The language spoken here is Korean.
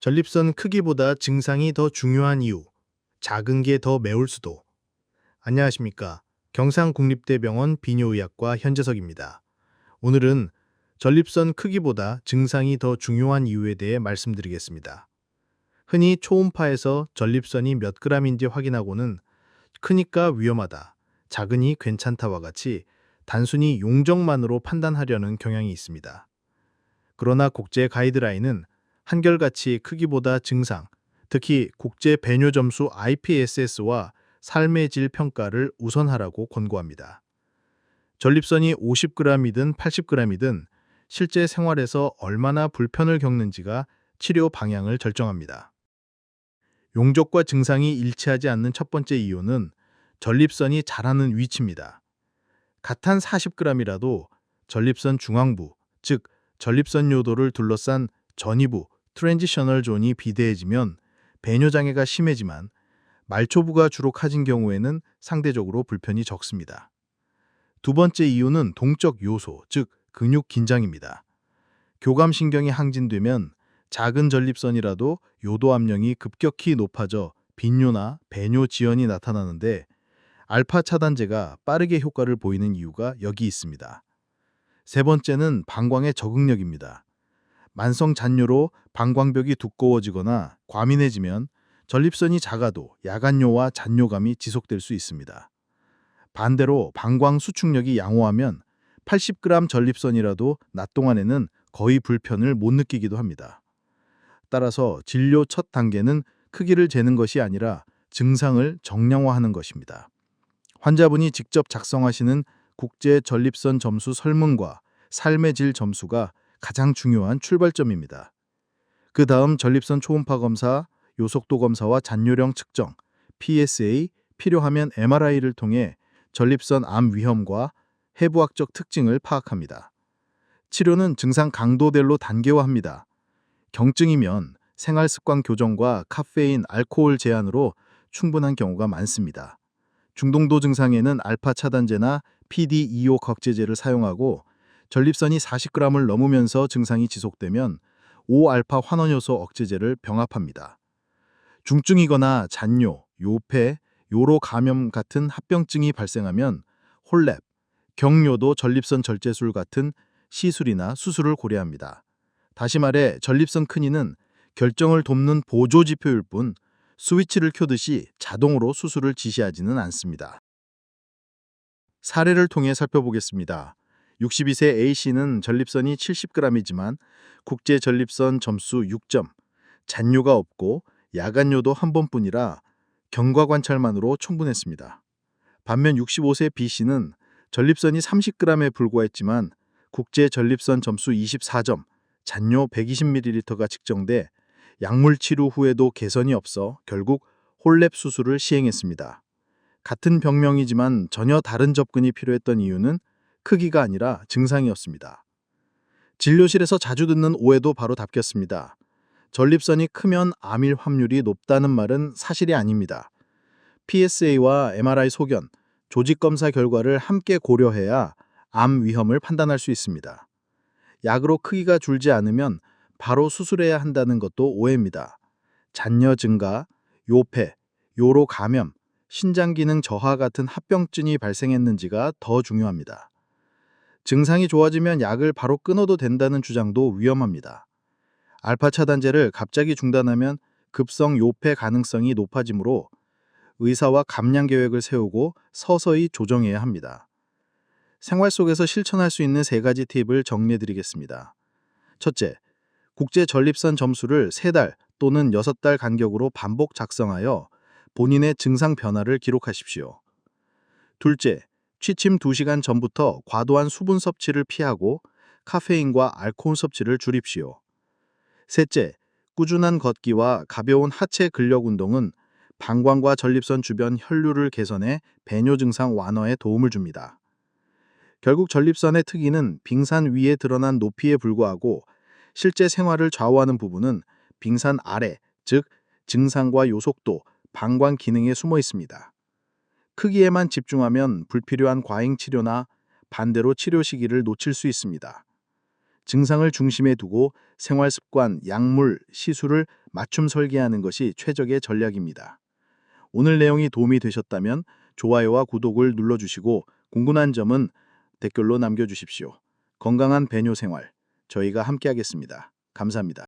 전립선 크기보다 증상이 더 중요한 이유. 작은 게 더 매울 수도. 안녕하십니까. 경상국립대병원 비뇨의학과 현재석입니다. 오늘은 전립선 크기보다 증상이 더 중요한 이유에 대해 말씀드리겠습니다. 흔히 초음파에서 전립선이 몇 g인지 확인하고는 크니까 위험하다, 작으니 괜찮다와 같이 단순히 용적만으로 판단하려는 경향이 있습니다. 그러나 국제 가이드라인은 한결같이 크기보다 증상, 특히 국제 배뇨 점수 IPSS와 삶의 질 평가를 우선하라고 권고합니다. 전립선이 50g이든 80g이든 실제 생활에서 얼마나 불편을 겪는지가 치료 방향을 결정합니다. 용적과 증상이 일치하지 않는 첫 번째 이유는 전립선이 자라는 위치입니다. 같은 40g이라도 전립선 중앙부, 즉 전립선 요도를 둘러싼 전이부, 트랜지셔널 존이 비대해지면 배뇨 장애가 심해지만 말초부가 주로 커진 경우에는 상대적으로 불편이 적습니다. 두 번째 이유는 동적 요소, 즉 근육 긴장입니다. 교감신경이 항진되면 작은 전립선이라도 요도 압력이 급격히 높아져 빈뇨나 배뇨 지연이 나타나는데 알파 차단제가 빠르게 효과를 보이는 이유가 여기 있습니다. 세 번째는 방광의 적응력입니다. 만성 잔뇨로 방광벽이 두꺼워지거나 과민해지면 전립선이 작아도 야간뇨와 잔뇨감이 지속될 수 있습니다. 반대로 방광 수축력이 양호하면 80g 전립선이라도 낮 동안에는 거의 불편을 못 느끼기도 합니다. 따라서 진료 첫 단계는 크기를 재는 것이 아니라 증상을 정량화하는 것입니다. 환자분이 직접 작성하시는 국제 전립선 점수 설문과 삶의 질 점수가 가장 중요한 출발점입니다. 그 다음 전립선 초음파 검사, 요속도 검사와 잔뇨령 측정, PSA, 필요하면 MRI를 통해 전립선 암 위험과 해부학적 특징을 파악합니다. 치료는 증상 강도별로 단계화합니다. 경증이면 생활습관 교정과 카페인, 알코올 제한으로 충분한 경우가 많습니다. 중동도 증상에는 알파 차단제나 PDE5 각제제를 사용하고 전립선이 40g을 넘으면서 증상이 지속되면 5알파 환원효소 억제제를 병합합니다. 중증이거나 잔뇨, 요폐, 요로 감염 같은 합병증이 발생하면 홀랩, 경요도 전립선 절제술 같은 시술이나 수술을 고려합니다. 다시 말해 전립선 큰이는 결정을 돕는 보조 지표일 뿐 스위치를 켜듯이 자동으로 수술을 지시하지는 않습니다. 사례를 통해 살펴보겠습니다. 62세 A씨는 전립선이 70g이지만 국제 전립선 점수 6점, 잔뇨가 없고 야간뇨도 한 번뿐이라 경과 관찰만으로 충분했습니다. 반면 65세 B씨는 전립선이 30g에 불과했지만 국제 전립선 점수 24점, 잔뇨 120ml가 측정돼 약물 치료 후에도 개선이 없어 결국 홀랩 수술을 시행했습니다. 같은 병명이지만 전혀 다른 접근이 필요했던 이유는 크기가 아니라 증상이었습니다. 진료실에서 자주 듣는 오해도 바로 답겠습니다. 전립선이 크면 암일 확률이 높다는 말은 사실이 아닙니다. PSA와 MRI 소견, 조직검사 결과를 함께 고려해야 암 위험을 판단할 수 있습니다. 약으로 크기가 줄지 않으면 바로 수술해야 한다는 것도 오해입니다. 잔뇨 증가, 요폐, 요로 감염, 신장 기능 저하 같은 합병증이 발생했는지가 더 중요합니다. 증상이 좋아지면 약을 바로 끊어도 된다는 주장도 위험합니다. 알파 차단제를 갑자기 중단하면 급성 요폐 가능성이 높아지므로 의사와 감량 계획을 세우고 서서히 조정해야 합니다. 생활 속에서 실천할 수 있는 3가지 팁을 정리해 드리겠습니다. 첫째, 국제 전립선 점수를 3달 또는 6달 간격으로 반복 작성하여 본인의 증상 변화를 기록하십시오. 둘째, 취침 2시간 전부터 과도한 수분 섭취를 피하고 카페인과 알코올 섭취를 줄입시오. 셋째, 꾸준한 걷기와 가벼운 하체 근력 운동은 방광과 전립선 주변 혈류를 개선해 배뇨 증상 완화에 도움을 줍니다. 결국 전립선의 특이는 빙산 위에 드러난 높이에 불과하고 실제 생활을 좌우하는 부분은 빙산 아래, 즉 증상과 요속도, 방광 기능에 숨어 있습니다. 크기에만 집중하면 불필요한 과잉 치료나 반대로 치료 시기를 놓칠 수 있습니다. 증상을 중심에 두고 생활 습관, 약물, 시술을 맞춤 설계하는 것이 최적의 전략입니다. 오늘 내용이 도움이 되셨다면 좋아요와 구독을 눌러주시고 궁금한 점은 댓글로 남겨주십시오. 건강한 배뇨 생활, 저희가 함께하겠습니다. 감사합니다.